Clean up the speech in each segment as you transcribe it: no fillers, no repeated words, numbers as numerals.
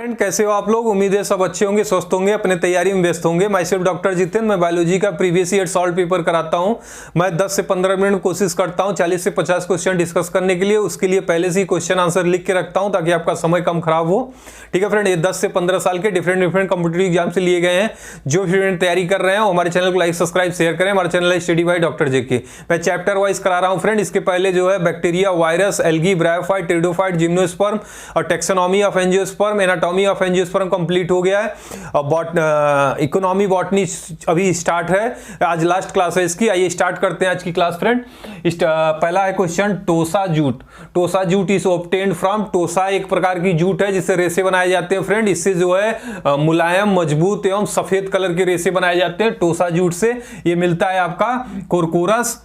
Friend, कैसे हो आप लोग। उम्मीद है सब अच्छे होंगे, स्वस्थ होंगे, अपने तैयारी में व्यस्त होंगे। माई सेल्फ डॉक्टर जितेंद्र, मैं बायोलॉजी का प्रीवियस ईयर सॉल्व पेपर कराता हूं। मैं 10 से 15 मिनट में कोशिश करता हूं 40 से 50 क्वेश्चन डिस्कस करने के लिए। उसके लिए पहले से ही क्वेश्चन आंसर लिख के रखता हूं ताकि आपका समय कम खराब हो। ठीक है फ्रेंड, ये 10 से 15 साल के डिफरेंट कॉम्पिटिटिव एग्जाम से लिए गए हैं। जो स्टूडेंट तैयारी कर रहे हैं हमारे चैनल को लाइक सब्सक्राइब शेयर करें। हमारा चैनल है स्टडी बाय डॉक्टर जेके। मैं चैप्टर वाइज करा रहा हूं फ्रेंड। इसके पहले जो है bacteria, virus, algae, bryophyte, pteridophyte, gymnosperm और taxonomy of angiosperm, anatomy of angiosperm complete हो गया है। इकोनॉमी बॉटनी अभी स्टार्ट है, आज लास्ट क्लास है इसकी। आइए स्टार्ट करते हैं आज की क्लास फ्रेंड। पहला है question, tossa jute. Tossa jute is obtained from, tossa एक प्रकार की जूट है जिससे रेसे बनाए जाते हैं फ्रेंड। इससे जो है मुलायम, मजबूत एवं सफेद कलर के रेसे बनाए जाते हैं टोसा जूट से। ये मिलता है आपका कोरकोरस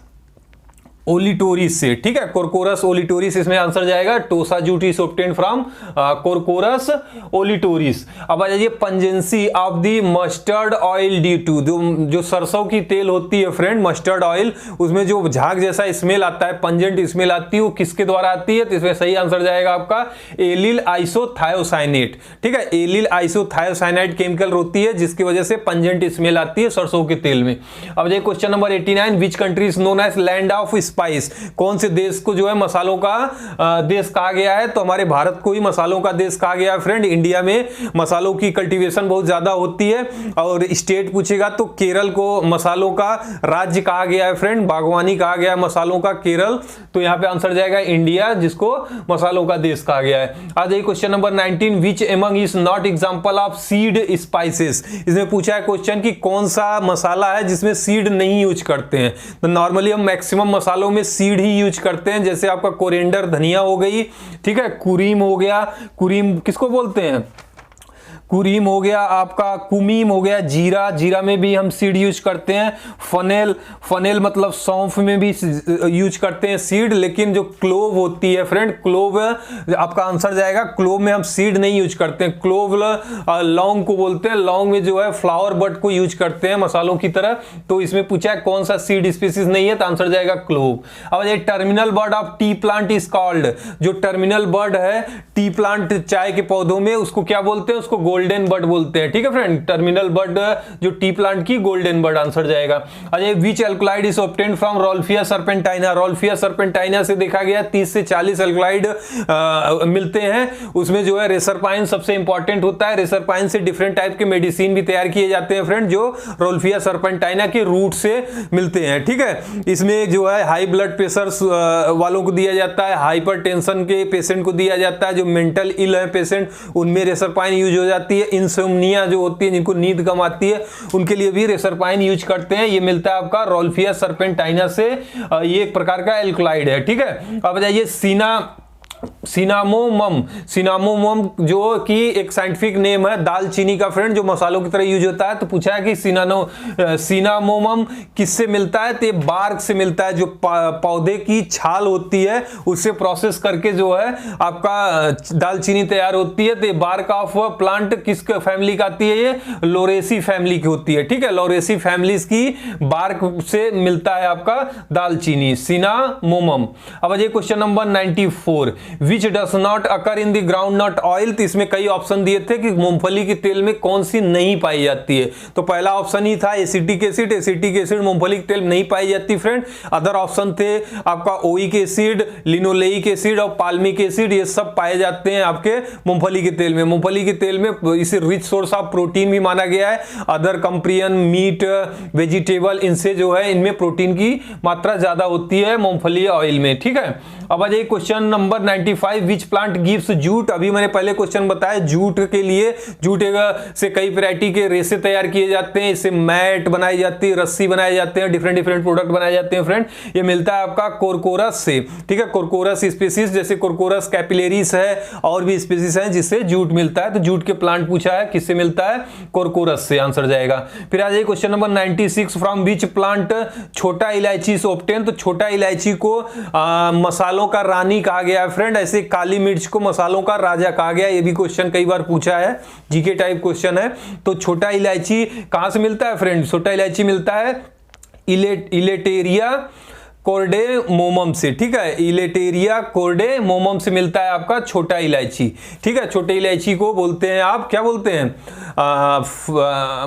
ओलिटोरिस से। ठीक है, कोरकोरस ओलिटोरिस इसमें आंसर जाएगा। Tossa jute is obtained from corchorus olitorius. अब आ जाइए, pungency of the mustard oil due to, जो सरसों की तेल होती है फ्रेंड, मस्टर्ड ऑयल, उसमें जो झाग जैसा स्मेल आता है, पंजेंट स्मेल आती है, वो किसके द्वारा आती है? तो इसमें सही आंसर जाएगा आपका एलिल आइसोथायोसाइनेट। ठीक है, एलिल आइसोथायोसाइनेट केमिकल होती है जिसकी वजह से पंजेंट स्मेल आती है सरसों के तेल में। अब जाइए question number 89, which country is known as land of spice. कौन से देश को जो है मसालों का देश कहा गया है? तो हमारे भारत को ही मसालों का देश कहा गया है फ्रेंड। इंडिया में मसालों की कल्टीवेशन बहुत ज्यादा होती है। और स्टेट पूछेगा तो केरल को मसालों का राज्य कहा गया है फ्रेंड, बागवानी कहा गया है मसालों का केरल। तो यहां पे आंसर जाएगा इंडिया, जिसको मसालों का देश कहा गया है। आ जाइए question number 19, which among is not example of seed spices. इसमें पूछा है क्वेश्चन कि कौन सा मसाला है जिसमें सीड नहीं यूज करते हैं। तो नॉर्मली हम मैक्सिमम मसालों में सीड ही यूज करते हैं, जैसे आपका कोरिएंडर, धनिया हो गई। ठीक है, कुरीम हो गया, कुरीम किसको बोलते हैं? कुरीम हो गया, आपका कुमीम हो गया, जीरा, जीरा में भी हम सीड यूज करते हैं। फनेल, फनेल मतलब सौंफ में भी यूज करते हैं सीड। लेकिन जो क्लोव होती है फ्रेंड, क्लोव आपका आंसर जाएगा, क्लोव में हम सीड नहीं यूज करते हैं। क्लोव लौंग को बोलते हैं, लौंग में जो है फ्लावर बड को यूज करते हैं मसालों की तरह। तो इसमें पूछा है कौन सा सीड स्पीसीज नहीं है, तो आंसर जाएगा क्लोव। अब ये terminal bud of T plant is called, जो टर्मिनल बर्ड है टी प्लांट चाय के पौधों में, उसको क्या बोलते हैं? उसको गोल्डन बर्ड बोलते हैं। ठीक है फ्रेंड, टर्मिनल बर्ड जो टी प्लांट की, गोल्डन बर्ड आंसर जाएगा। Ajay, which alkaloid is obtained from rauwolfia serpentina. Rauwolfia serpentina से देखा गया 30 से 40 एल्कलाइड मिलते हैं। उसमें जो है रेसरपाइन सबसे इंपॉर्टेंट होता है। रेसरपाइन से डिफरेंट टाइप के मेडिसिन भी तैयार किए जाते हैं फ्रेंड, जो रोल्फिया सर्पेंटाइना के रूट से मिलते हैं। ठीक है, इसमें जो है हाई ब्लड प्रेशर वालों को दिया जाता है, हाइपरटेंशन के पेशेंट को दिया जाता है, जो मेंटल इल है पेशेंट, उनमें रेसरपाइन यूज हो जाती है। इंसोम्निया जो होती है, जिनको नींद कम आती है, उनके लिए भी रेसरपाइन यूज करते हैं। ये मिलता है आपका रोल्फिया सर्पेंटाइना से। ये एक प्रकार का एल्कलाइड है। ठीक है, अब जाइए सिनामोमम। सिनामोमम जो कि एक साइंटिफिक नेम है दालचीनी का फ्रेंड, जो मसालों की तरह यूज होता है। तो पूछा है कि सिनामोमम किससे मिलता है? तो ये बार्क से मिलता है, जो पौधे की छाल होती है उससे प्रोसेस करके जो है आपका दालचीनी तैयार होती है। तो ये बार्क ऑफ प्लांट किस फैमिली का आती है? ये लोरेसी फैमिली की होती है। ठीक है, लोरेसी फैमिलीज की बार्क से मिलता है आपका दालचीनी, सिनामोमम। अब ये question number 94, which does not occur in the groundnut oil. तो इसमें कई ऑप्शन दिए थे कि मूंगफली के तेल में कौन सी नहीं पाई जाती है। तो पहला ऑप्शन ही था एसिटिक एसिड। एसिटिक एसिड मूंगफली के तेल में नहीं पाई जाती फ्रेंड। अदर ऑप्शन थे आपका ओइक एसिड, लिनोलेइक एसिड और पाल्मिक एसिड, ये सब पाए जाते हैं आपके मूंगफली के तेल में। मूंगफली के तेल में इसे रिच सोर्स ऑफ प्रोटीन भी माना गया है। अदर कंप्रियन, मीट, वेजिटेबल, इनसे जो है इनमें प्रोटीन की मात्रा ज्यादा होती है मूंगफली ऑयल में। ठीक है, अब आ जाइए question number 95, which plant gives jute. अभी मैंने पहले क्वेश्चन बताया जूट के लिए, जूट से कई वैरायटी के रेसे तैयार किए जाते हैं, इससे मैट बनाई जाती है, रस्सी बनाए जाते हैं, डिफरेंट प्रोडक्ट बनाए जाते हैं फ्रेंड। ये मिलता है आपका कोरकोरस से। ठीक है, कोरकोरस स्पीसीज, जैसे कोरकोरस कैपिलरीज है और भी स्पीसीज है जिससे जूट मिलता है। तो जूट के प्लांट पूछा है, किससे मिलता है? कोरकोरस से, आंसर जाएगा। फिर आ जाइए question number 96, from which plant छोटा इलायची इज ऑब्टेन। तो छोटा इलायची को मसालों का रानी कहा गया है फ्रेंड। ऐसे काली मिर्च को मसालों का राजा कहा गया। ये भी क्वेश्चन कई बार पूछा है, जीके टाइप क्वेश्चन है। तो छोटा इलायची कहां से मिलता है फ्रेंड? छोटा इलायची मिलता है इलेटेरिया कार्डेमोमम से, ठीक है, इलेटेरिया कार्डेमोमम से मिलता है आपका छोटा इलायची, ठीक है। छोटे इलायची को बोलते हैं आप क्या बोलते हैं,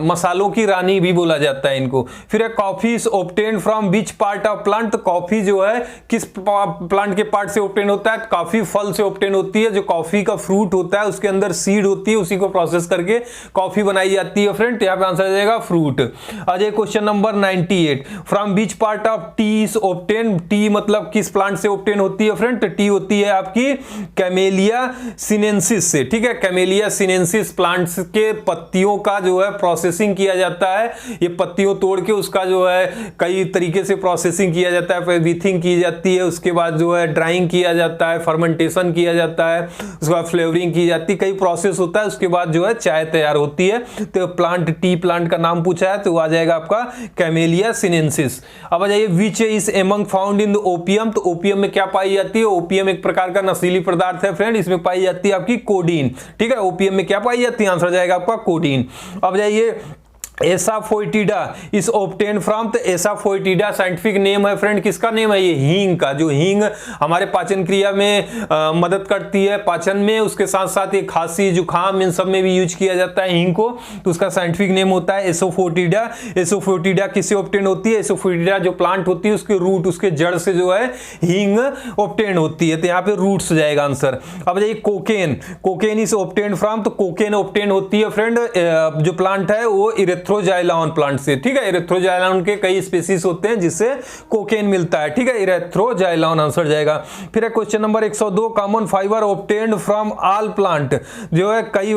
मसालों की रानी भी बोला जाता है इनको। फिर है coffee is obtained from which part of plant, तो कॉफी जो है किस प्लांट के पार्ट से ऑब्टेन होता है, कॉफी फल से ऑब्टेन होती है। जो कॉफी का फ्रूट होता है उसके अंदर सीड होती है, उसी को प्रोसेस करके कॉफी बनाई जाती है फ्रेंड। यहाँ पे आंसर आ जाएगा फ्रूट। आ जाए question number 98, from which part of T is obtain, T मतलब किस प्लांट से ऑब्टेन होती है फ्रेंड, टी होती है आपकी कैमेलिया सिनेंसिस से, ठीक है। कैमेलिया सिनेंसिस प्लांट्स के पत्तियों का जो है प्रोसेसिंग किया जाता है, ये पत्तियों तोड़ के उसका जो है कई तरीके से प्रोसेसिंग किया जाता है, फिर विथिंग की जाती है, उसके बाद जो है ड्राइंग किया जाता है, फर्मेंटेशन किया जाता है, उसके बाद फ्लेवरिंग की जाती है, कई प्रोसेस होता है, उसके बाद जो है चाय तैयार होती है। तो प्लांट टी प्लांट का नाम पूछा है तो आ जाएगा आपका कैमेलिया सिनेंसिस। अब आ जाइए which is among found in the opium, तो ओपियम में क्या पाई जाती है, ओपियम एक प्रकार का नशीली पदार्थ है फ्रेंड, इसमें पाई जाती है आपकी कोडीन, ठीक है। ओपियम में क्या पाई जाती है, आंसर जाएगा आपका कोडीन। अब जाइए एसाफोइटिडा इस ऑब्टेन फ्रॉम, तो एसाफोइटिडा साइंटिफिक नेम है फ्रेंड, किसका नेम है, ये हींग का, जो हींग हमारे पाचन क्रिया में मदद करती है पाचन में, उसके साथ साथ ये खांसी जुकाम इन सब में भी यूज किया जाता है हींग को, तो उसका साइंटिफिक नेम होता है एसोफोटिडा। एसोफोटिडा किससे ऑब्टेन होती है, एसोफोटिडा जो प्लांट होती है उसके रूट, उसके जड़ से जो है हींग ऑब्टेन होती है, तो यहाँ पे रूट्स जाएगा आंसर। अब जाइए cocaine, cocaine is obtain from, तो कोकेन ऑब्टेन होती है फ्रेंड जो प्लांट है वो इरेथ्रोजाइलॉन प्लांट से, ठीक है। इरेथ्रोजाइलॉन के कई स्पीसीज होते हैं जिससे कोकेन मिलता है, ठीक है, इरेथ्रोजाइलॉन आंसर जाएगा। फिर है question number 102, common fibre obtained from all plant, जो है कई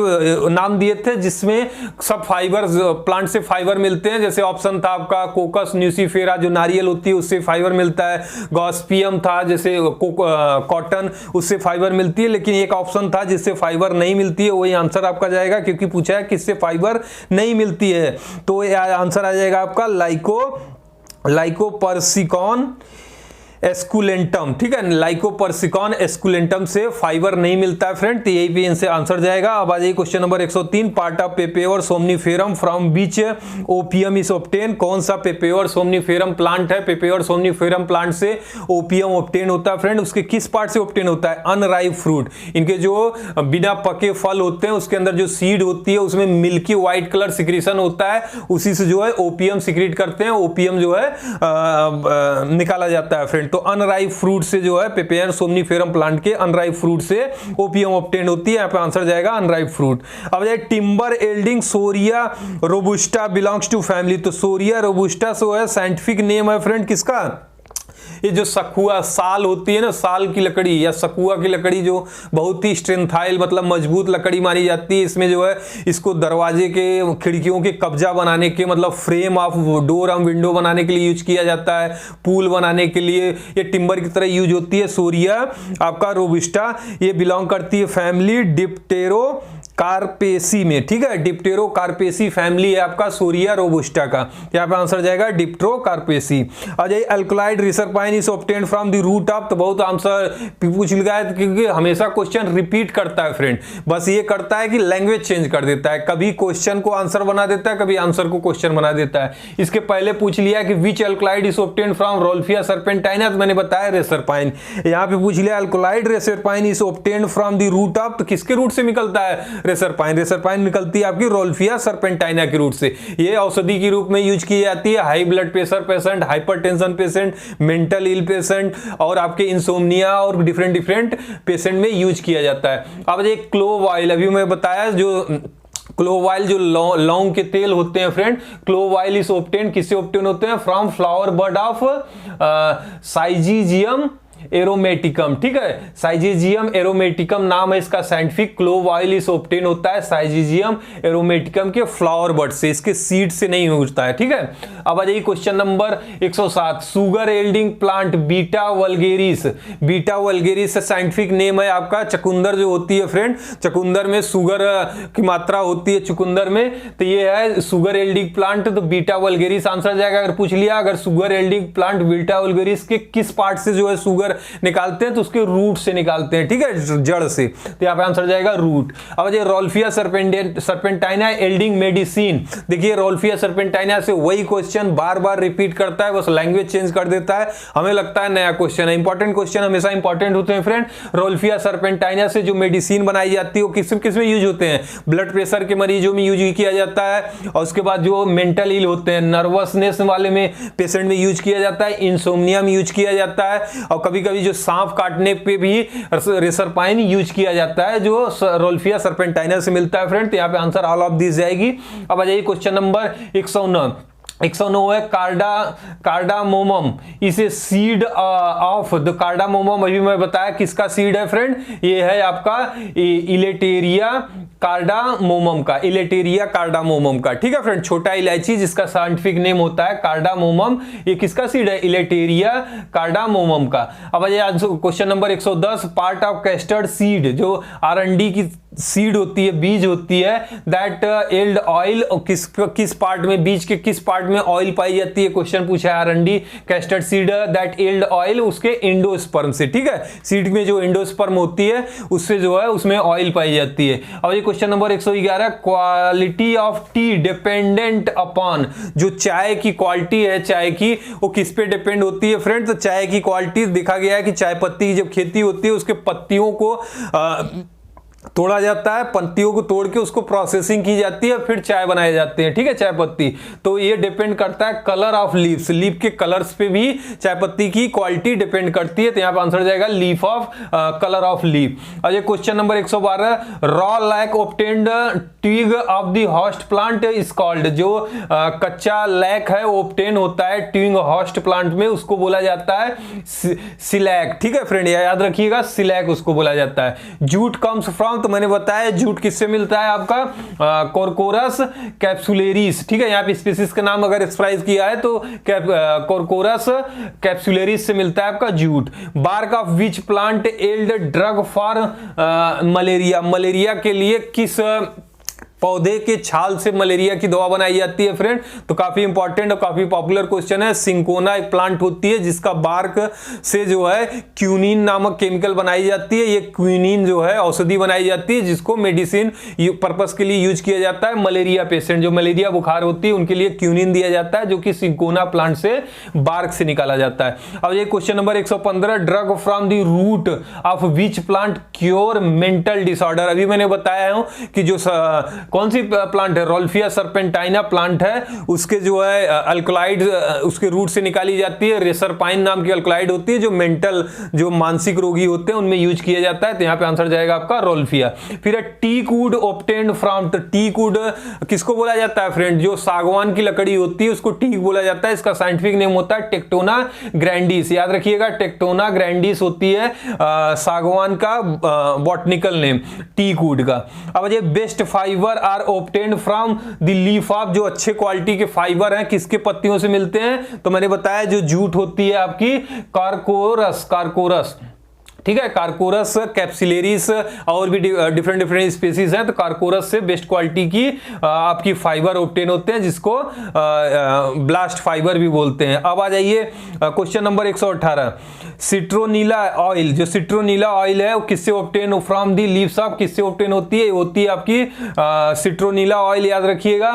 नाम दिए थे जिसमें सब फाइबर प्लांट से फाइबर मिलते हैं, जैसे ऑप्शन था आपका कोकस न्यूसीफेरा जो नारियल होती है उससे फाइबर मिलता है, गॉस्पियम था जैसे कॉटन उससे फाइबर मिलती है, लेकिन एक ऑप्शन था जिससे फाइबर नहीं मिलती है, वही आंसर आपका जाएगा क्योंकि पूछा है किससे फाइबर नहीं मिलती है, तो आंसर आ जाएगा आपका लाइकोपर्सिकॉन एस्कुलेंटम, ठीक है। लाइकोपर्सिकॉन एस्कुलेंटम से फाइबर नहीं मिलता है फ्रेंड, तो यही पे इनसे आंसर जाएगा। अब आ जाइए question number 103, part of पेपेवर somniferum from beach opium is obtain, कौन सा पेपेवर सोमनीफेरम प्लांट है, पेपेवर सोमनीफेरम प्लांट से ओपियम ऑब्टेन होता है फ्रेंड, उसके किस पार्ट से ऑब्टेन होता है, अनराइप फ्रूट, इनके जो बिना पके फल होते हैं उसके अंदर जो सीड होती है उसमें मिल्की व्हाइट कलर सिक्रीशन होता है, उसी से जो है ओपियम सिक्रीट करते हैं, ओपियम जो है निकाला जाता है फ्रेंड। तो अनराइप फ्रूट से जो है पेपेयर सोमनीफेरम प्लांट के अनराइप फ्रूट से ओपियम ऑब्टेन होती है, यहाँ पे आंसर जाएगा अनराइप फ्रूट। अब जाए timber yielding shorea robusta belongs to family, तो सोरिया रोबुस्टा जो है साइंटिफिक नेम है फ्रेंड किसका, ये जो सखुआ साल होती है ना, साल की लकड़ी या सखुआ की लकड़ी जो बहुत ही स्ट्रेंथाइल मतलब मजबूत लकड़ी मानी जाती है, इसमें जो है इसको दरवाजे के खिड़कियों के कब्जा बनाने के मतलब फ्रेम ऑफ डोर और विंडो बनाने के लिए यूज किया जाता है, पूल बनाने के लिए ये टिम्बर की तरह यूज होती है। सोरिया आपका रोबस्टा ये बिलोंग करती है फैमिली डिप्टेरो कार्पेसी में, ठीक है, डिप्टेरो कार्पेसी फैमिली है आपका सोरिया रोबस्टा का, यहाँ पे आंसर जाएगा डिप्टेरो कार्पेसी। आ जाइए alkaloid reserpine is obtained from the root of, तो बहुत आंसर पूछ लिया है क्योंकि हमेशा क्वेश्चन रिपीट करता है फ्रेंड, बस ये करता है कि लैंग्वेज चेंज कर देता है, कभी क्वेश्चन को आंसर बना देता है, कभी आंसर को क्वेश्चन बना देता है। इसके पहले पूछ लिया कि which alkaloid is obtained from rauwolfia serpentina, तो मैंने बताया रेसरपाइन। यहाँ पे पूछ लिया alkaloid reserpine is obtained from the root of, तो किसके रूट से निकलता है, रेसरपाइन। रेसरपाइन निकलती है आपकी रोल्फिया सर्पेंटाइना के रूट से। ये औषधि के रूप में यूज की जाती है high blood pressure patient, hypertension patient, mental ill patient और आपके इंसोम्निया और डिफरेंट पेशेंट में यूज किया जाता है। अब ये क्लोव ऑयल अभी मैं बताया, जो क्लोव ऑयल जो लौंग के तेल होते हैं friend, clove oil is obtain किससे ऑब्टेन होते हैं, फ्रॉम फ्लावर बड ऑफ साइजीजियम एरोमेटिकम, ठीक है, साइजीजियम एरोमेटिकम नाम है इसका साइंटिफिक। क्लोव ऑयल इस ऑब्टेन होता है साइजीजियम एरोमेटिकम के फ्लावर बड से, इसके सीड से नहीं होता है, ठीक है। अब आ जाइए question number 107, sugar एल्डिंग plant beta vulgaris, beta vulgaris scientific name है आपका। चकुंदर जो होती है फ्रेंड, चकुंदर में सुगर की मात्रा होती है चुकंदर में, तो ये है सुगर एल्डिंग प्लांट, तो बीटा वल्गेरिस आंसर जाएगा। अगर पूछ लिया अगर सुगर एल्डिंग प्लांट बीटा वल्गेरिस के किस पार्ट से जो है सुगर अगर निकालते हैं तो उसके रूट से निकालते हैं, ठीक है, जड़ से। तो यहाँ पे आंसर जाएगा रूट। अब ये रोल्फिया सर्पेंटाइना एल्डिंग मेडिसिन, देखिए रोल्फिया सर्पेंटाइना से वही क्वेश्चन बार बार रिपीट करता है, बस लैंग्वेज चेंज कर देता है, हमें लगता है नया क्वेश्चन है। इंपॉर्टेंट क्वेश्चन हमेशा इंपॉर्टेंट होते हैं फ्रेंड। रोल्फिया सर्पेंटाइना से जो मेडिसिन बनाई जाती है वो किस में यूज होते हैं? ब्लड प्रेशर के मरीजों में यूज किया जाता है, और उसके बाद जो मेंटल इल होते हैं, नर्वसनेस वाले में पेशेंट में यूज किया जाता है, इंसोम्निया में यूज किया जाता है, और कभी कभी जो सांप काटने पे भी रेसरपाइन यूज किया जाता है जो रोल्फिया सर्पेंटाइना से मिलता है फ्रेंड। तो यहाँ पे आंसर ऑल ऑफ दिस जाएगी। अब आ जाइए क्वेश्चन नंबर 109 है cardamomum is a seed of the cardamomum. अभी मैं बताया किसका सीड है फ्रेंड, ये है आपका इलेटेरिया कार्डामोमम का, इलेटेरिया कार्डामोमम का, ठीक है फ्रेंड, छोटा इलायची जिसका साइंटिफिक नेम होता है कार्डामोमम, ये किसका सीड है? इलेटेरिया कार्डामोमम का। अब question number 110, part of castor seed, जो अरंडी की सीड होती है, बीज होती है, दैट एल्ड ऑयल, किस पार्ट में, बीज के किस पार्ट में ऑयल पाई जाती है? क्वेश्चन पूछा है अरंडी castor seed that yield oil, उसके एंडोस्पर्म से, ठीक है, सीड में जो एंडोस्पर्म होती है उससे जो है उसमें ऑयल पाई जाती है। अब ये question number 111, quality of T dependent upon, जो चाय की क्वालिटी है चाय की, वो किस पे डिपेंड होती है फ्रेंड? तो चाय की क्वालिटी देखा गया है कि चाय पत्ती की जब खेती होती है उसके पत्तियों को तोड़ा जाता है, पत्तियों को तोड़ के उसको प्रोसेसिंग की जाती है, फिर चाय बनाए जाते हैं, ठीक है, चाय पत्ती। तो ये डिपेंड करता है कलर ऑफ लीव्स, लीफ के कलर्स पे भी चाय पत्ती की क्वालिटी डिपेंड करती है। तो यहाँ पे आंसर जाएगा leaf of colour of leaf. और ये question number 112, raw lac obtained twig of the host plant is called, जो कच्चा लैक है वो ऑब्टेन होता है ट्विग होस्ट प्लांट में, उसको बोला जाता है सिलैक, ठीक है फ्रेंड, याद रखिएगा, सिलैक उसको बोला जाता है। जूट कम्स फ्रॉम, तो मैंने बताया जूट किससे मिलता है आपका? कोरकोरस कैप्सुलेरिस, ठीक है, यहाँ पे स्पीसीज का नाम अगर एक्सप्राइज किया है तो कोरकोरस कैप्सुलेरिस से मिलता है आपका jute. Bark of which plant yield drug for malaria, malaria के लिए किस पौधे के छाल से मलेरिया की दवा बनाई जाती है फ्रेंड? तो काफी इंपॉर्टेंट और काफी पॉपुलर क्वेश्चन है। सिंकोना एक प्लांट होती है जिसका बार्क से जो है क्यूनिन नामक केमिकल बनाई जाती है, ये क्यूनिन जो है औषधि बनाई जाती है जिसको मेडिसिन पर्पस के लिए यूज किया जाता है। मलेरिया पेशेंट जो मलेरिया बुखार होती है उनके लिए क्यूनिन दिया जाता है जो कि सिंकोना प्लांट से बार्क से निकाला जाता है। अब ये question number 115, drug from the root of which plant cure mental disorder. अभी मैंने बताया हूं कि जो कौन सी प्लांट है, रोल्फिया सर्पेंटाइना प्लांट है, उसके जो है अल्कलाइड उसके रूट से निकाली जाती है, रेसरपाइन नाम की अल्कलाइड होती है जो मेंटल जो मानसिक रोगी होते हैं उनमें यूज किया जाता है। तो यहाँ पे आंसर जाएगा आपका रोल्फिया। फिर टीक वुड ऑब्टेन्ड फ्रॉम, तो टीक वुड किसको बोला जाता है फ्रेंड? जो सागवान की लकड़ी होती है उसको टीक बोला जाता है, इसका साइंटिफिक नेम होता है टेक्टोना ग्रैंडिस, याद रखिएगा टेक्टोना ग्रैंडिस होती है सागवान का बॉटनिकल नेम टीक वुड का। अब ये bast fibre are obtained from the leaf of, जो अच्छे क्वालिटी के फाइबर हैं किसके पत्तियों से मिलते हैं? तो मैंने बताया जो जूट होती है आपकी कार्कोरस, ठीक है, कार्कोरस कैप्सुलेरिस, और भी डिफरेंट स्पीसीज हैं, तो कार्कोरस से बेस्ट क्वालिटी की आपकी फाइबर ऑब्टेन होते हैं जिसको ब्लास्ट फाइबर भी बोलते हैं। अब आ जाइए क्वेश्चन नंबर 118, सिट्रोनीला ऑयल, जो सिट्रोनीला ऑयल है वो किससे obtain from the leaves of, किससे ऑब्टेन होती है? होती है आपकी सिट्रोनीला ऑयल, याद रखिएगा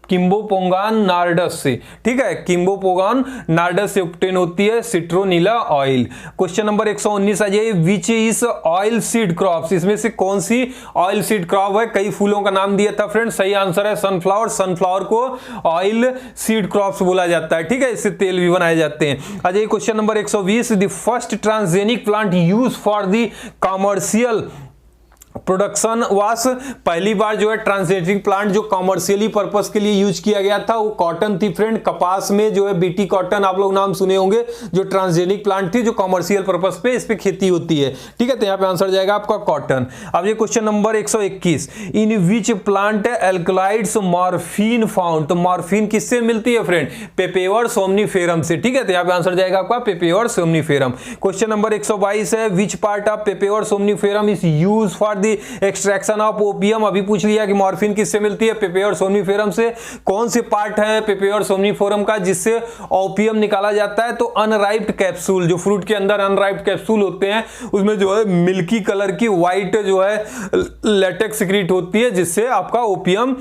किम्बोपोंगान नार्डस से, ठीक है, किम्बोपोंगान नार्डस से ऑब्टेन होती है सिट्रोनीला ऑयल। क्वेश्चन नंबर 119 आ जाइए, which is oil seed crops, इसमें से कौन सी ऑयल सीड क्रॉप है? कई फूलों का नाम दिया था फ्रेंड, सही आंसर है सनफ्लावर, सनफ्लावर को ऑयल सीड क्रॉप्स बोला जाता है, ठीक है, इससे तेल भी बनाए जाते हैं। आ जाइए question number 120, the first transgenic plant use for the commercial production वास, पहली बार जो है ट्रांसजेनिक प्लांट जो कॉमर्शियली पर्पस के लिए यूज किया गया था वो कॉटन थी फ्रेंड। कपास में जो है बीटी कॉटन आप लोग नाम सुने होंगे, जो ट्रांसजेनिक प्लांट थी जो कॉमर्शियल पर्पस पे इस पे खेती होती है, ठीक है, तो यहाँ पे आंसर जाएगा आपका कॉटन। अब ये question number 121, in which plant alkaloids morphine found, तो मॉर्फिन किससे मिलती है फ्रेंड? पेपेवर सोमनीफेरम से, ठीक है, तो यहाँ पे आंसर जाएगा आपका पेपेवर सोमनीफेरम। क्वेश्चन नंबर 122 है, which part of पेपेवर somniferum is use for the extraction of opium, अभी पूछ लिया कि मॉर्फिन किससे मिलती है, पेपेयर सोमनिफेरम से। कौन से पार्ट है पेपेयर सोमनिफेरम का जिससे ओपियम निकाला जाता है, तो अनराइप्ड कैप्सूल, जो फ्रूट के अंदर अनराइप्ड कैप्सूल होते हैं उसमें जो है मिल्की कलर की व्हाइट जो है लेटेक्स सिक्रीट होती है जिससे आपका ओपियम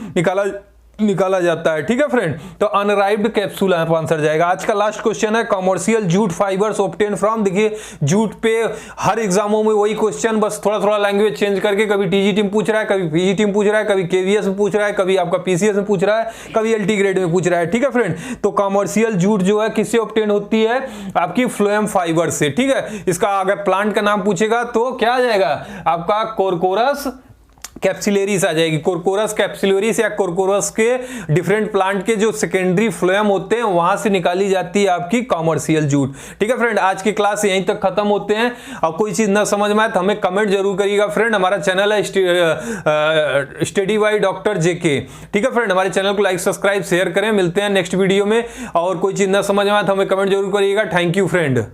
निकाला जाता है। ठीक है फ्रेंड, तो अनराइप्ड कैप्सूल यहाँ पर आंसर जाएगा। आज का लास्ट क्वेश्चन है commercial jute fibres obtain from. देखिए जूट पे हर एग्जामों में वही क्वेश्चन, बस थोड़ा थोड़ा लैंग्वेज चेंज करके, कभी टीजीटी में पूछ रहा है, कभी पीजीटी में पूछ रहा है, कभी केवीएस में पूछ रहा है, कभी आपका पीसीएस में पूछ रहा है, कभी एलटी ग्रेड में पूछ रहा है। ठीक है फ्रेंड, तो कमर्शियल जूट जो है किससे ऑब्टेन होती है, आपकी फ्लोएम फाइबर से। ठीक है, इसका अगर प्लांट का नाम पूछेगा तो क्या आ जाएगा आपका कोरकोरस कैप्सिलरीज आ जाएगी। कोरकोरस कैप्सिलरीज या कोरकोरस के डिफरेंट प्लांट के जो सेकेंडरी फ्लोएम होते हैं वहां से निकाली जाती है आपकी कमर्शियल जूट। ठीक है फ्रेंड, आज की क्लास यहीं तक खत्म होते हैं। अब कोई चीज ना समझ में आए तो हमें कमेंट जरूर करिएगा फ्रेंड। हमारा चैनल है स्टडी बाय डॉक्टर जेके। ठीक है फ्रेंड, हमारे चैनल को लाइक सब्सक्राइब शेयर करें। मिलते हैं नेक्स्ट वीडियो में, और कोई चीज ना समझ में आए तो हमें कमेंट जरूर करिएगा। Thank you friend.